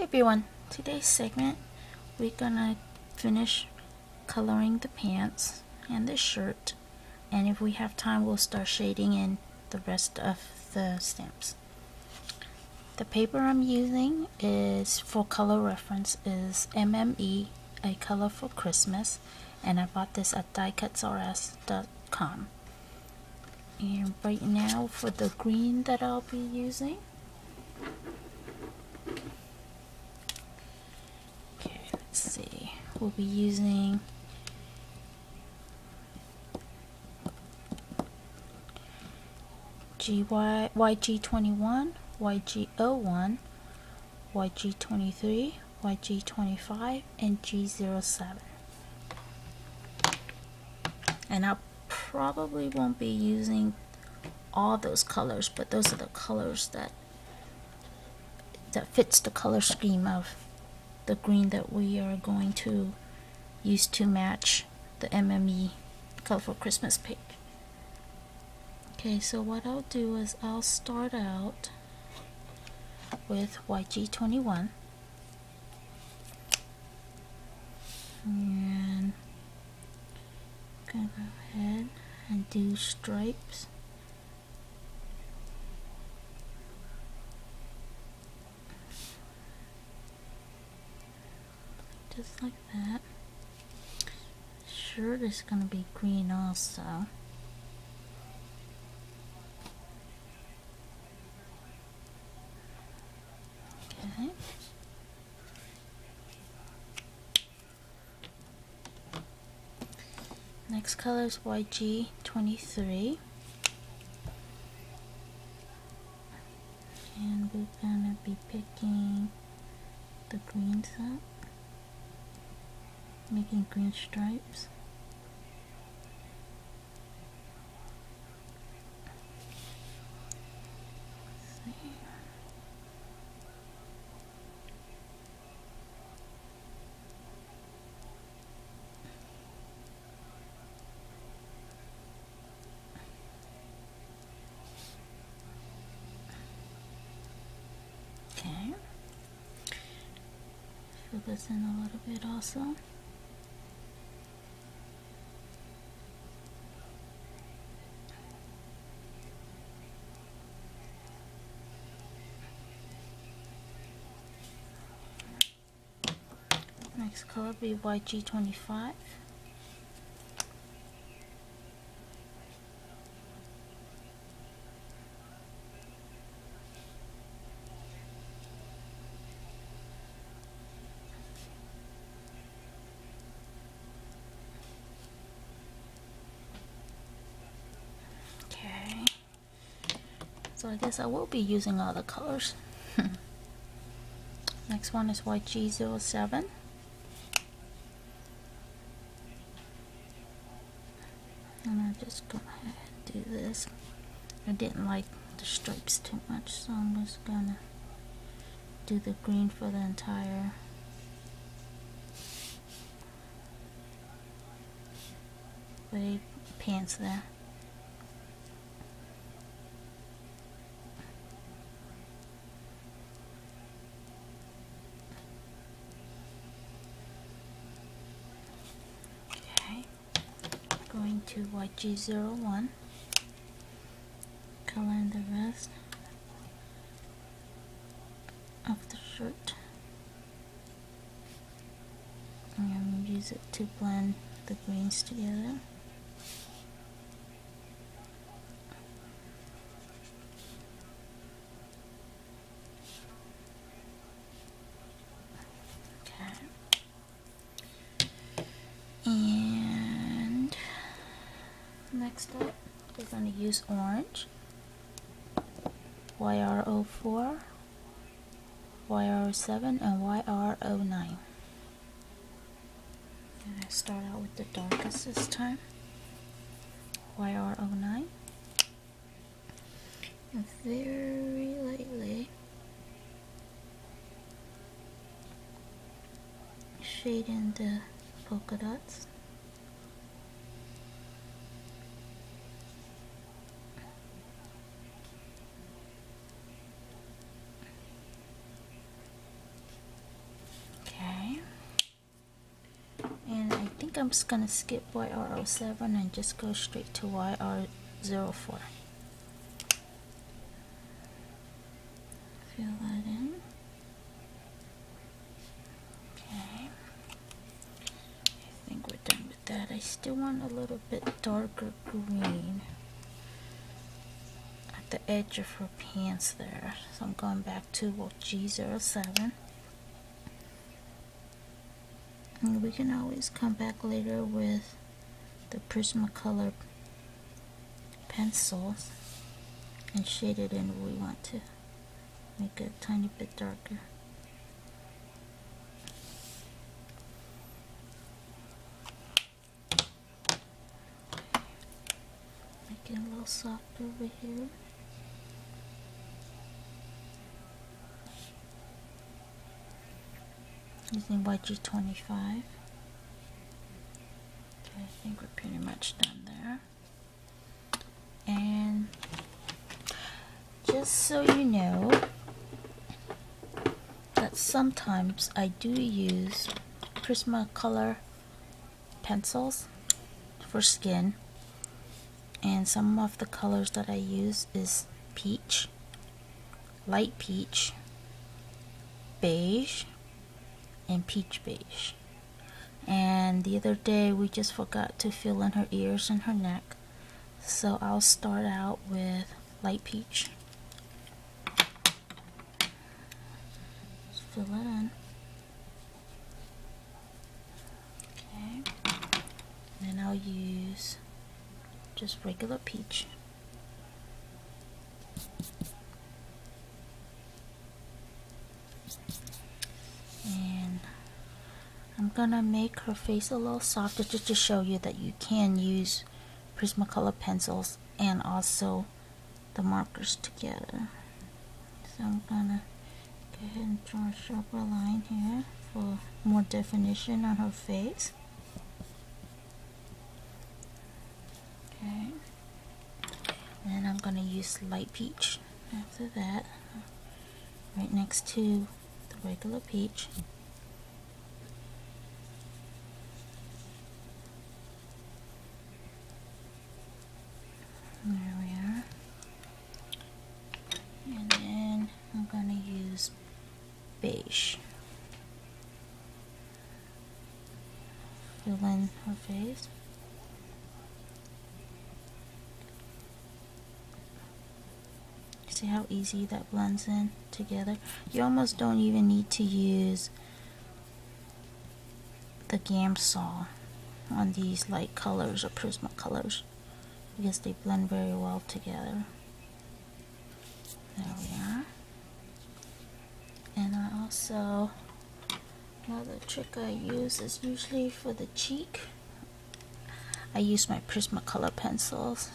everyone, today's segment we're gonna finish coloring the pants and the shirt, and if we have time we'll start shading in the rest of the stamps. The paper I'm using is, for color reference, is MME, A Color for Christmas, and I bought this at diecutsrs.com. And right now for the green that I'll be using, okay, let's see, we'll be using YG21, YG01, YG23, YG25, and G07. And I probably won't be using all those colors, but those are the colors that fits the color scheme of the green that we are going to use to match the MME Colorful Christmas page. Okay, so what I'll do is I'll start out with YG21, and I'm gonna go ahead and do stripes. Just like that. Shirt is gonna be green also. Okay. Next color is YG23, and we're gonna be picking the greens up, making green stripes. Okay, fill this in a little bit also. Next color will be YG25. Okay, so I guess I will be using all the colors. Next one is YG07. And I'm just gonna do this. I didn't like the stripes too much, so I'm just gonna do the green for the entire pants there. Going to YG01, color in the rest of the shirt. I'm going to use it to blend the greens together. Next up, we're going to use orange, YR04, YR07, and YR09. And I start out with the darkest this time, YR09. And very lightly shade in the polka dots. I'm just gonna skip YR07 and just go straight to YR04. Fill that in. Okay. I think we're done with that. I still want a little bit darker green at the edge of her pants there. So I'm going back to G07. And we can always come back later with the Prismacolor pencils and shade it in where we want to. Make it a tiny bit darker. Make it a little softer over here. Using YG25. Okay, I think we're pretty much done there. And just so you know, that sometimes I do use Prismacolor pencils for skin, and some of the colors that I use is peach, light peach, beige, and peach beige. And the other day we just forgot to fill in her ears and her neck, so I'll start out with light peach. Just fill it in. Okay, and then I'll use just regular peach. And I'm gonna make her face a little softer just to show you that you can use Prismacolor pencils and also the markers together. So I'm gonna go ahead and draw a sharper line here for more definition on her face. Okay, and I'm gonna use light peach after that, right next to the regular peach. There we are. And then I'm gonna use beige. Fill in her face. See how easy that blends in together? You almost don't even need to use the Gamsol on these light colors or Prismacolors, because they blend very well together. There we are. And I also, another trick I use is usually for the cheek. I use my Prismacolor pencils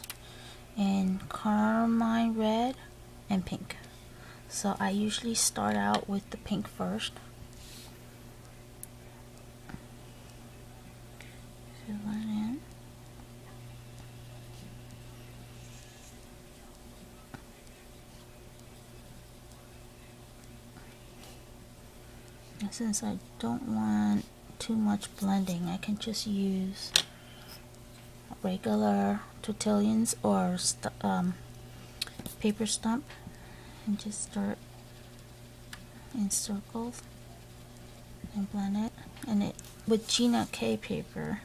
in carmine red and pink. So I usually start out with the pink first. Fill that in. And since I don't want too much blending, I can just use regular tortillas or paper stump and just start in circles and blend it. And it with Gina K paper,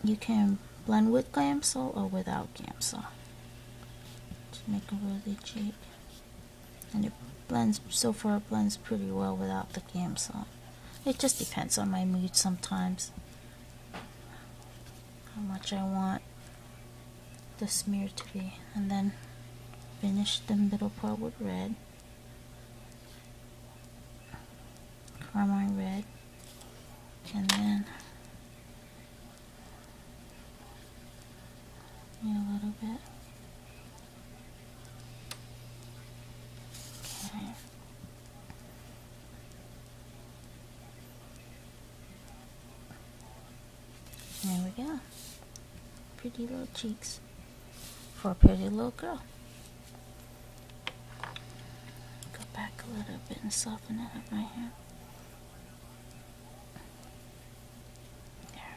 you can blend with Gamsol or without Gamsol. Just make a rosy cheek, and it blends. So far, it blends pretty well without the Gamsol. It just depends on my mood sometimes, how much I want the smear to be. And then finish the middle part with red, carmine red, and then a little bit. Okay. There we go. Pretty little cheeks for a pretty little girl. Go back a little bit and soften it up right here. There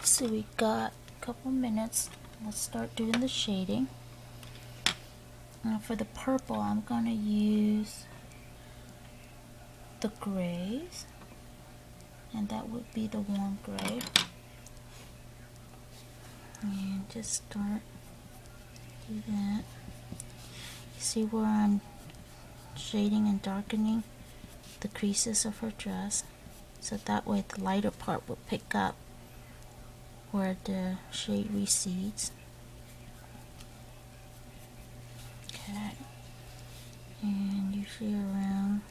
let's see, we got a couple minutes. Let's start doing the shading. Now for the purple, I'm going to use the grays, and that would be the warm gray. And just start do that. You see where I'm shading and darkening the creases of her dress, so that way the lighter part will pick up where the shade recedes. Okay, and usually around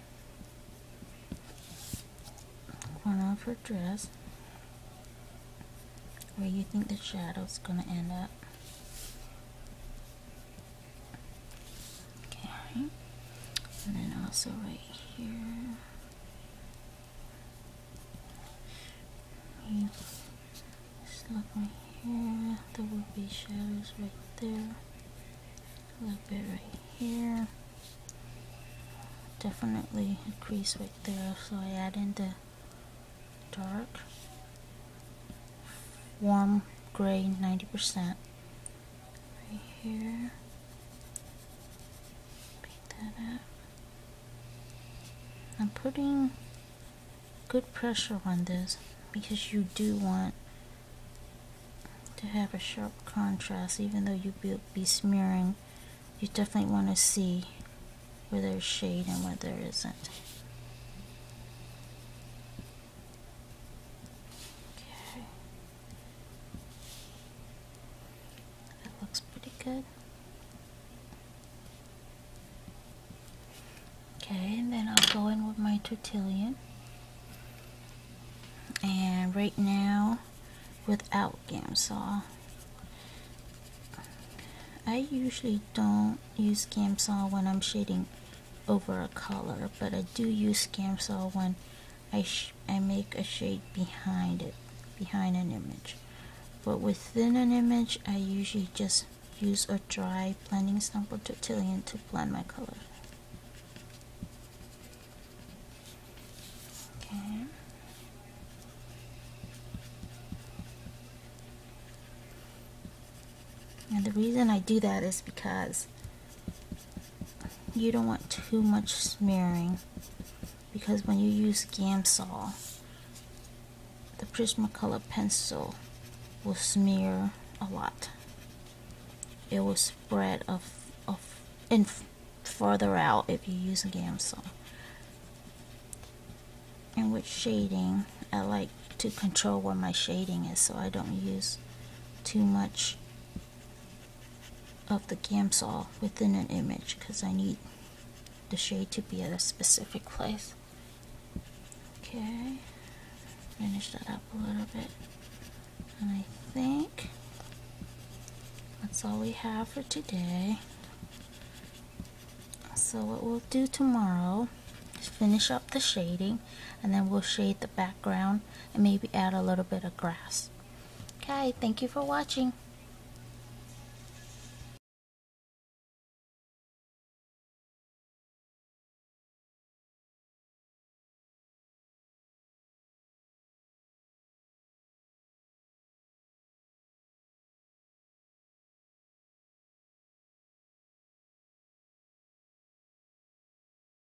the corner of her dress where you think the shadow's gonna end up. Okay, and then also right here. You just look right here, there will be shadows right there, a little bit right here, definitely a crease right there, so I add in the dark, warm gray 90% right here, pick that up. I'm putting good pressure on this because you do want to have a sharp contrast. Even though you be smearing, you definitely want to see where there's shade and where there isn't. Okay, that looks pretty good. Okay, and then I'll go in with my tortillon. And right now, without Gamsol, I usually don't use Gamsol when I'm shading over a color, but I do use Gamsol when I make a shade behind it, behind an image. But within an image, I usually just use a dry blending stump or tortillon to blend my colors. Okay. And the reason I do that is because you don't want too much smearing, because when you use Gamsol, the Prismacolor pencil will smear a lot. It will spread farther out if you use Gamsol. And with shading, I like to control where my shading is, so I don't use too much of the Gamsol within an image, because I need the shade to be at a specific place. Okay, finish that up a little bit, and I think that's all we have for today. So what we'll do tomorrow is finish up the shading, and then we'll shade the background and maybe add a little bit of grass. Okay, thank you for watching.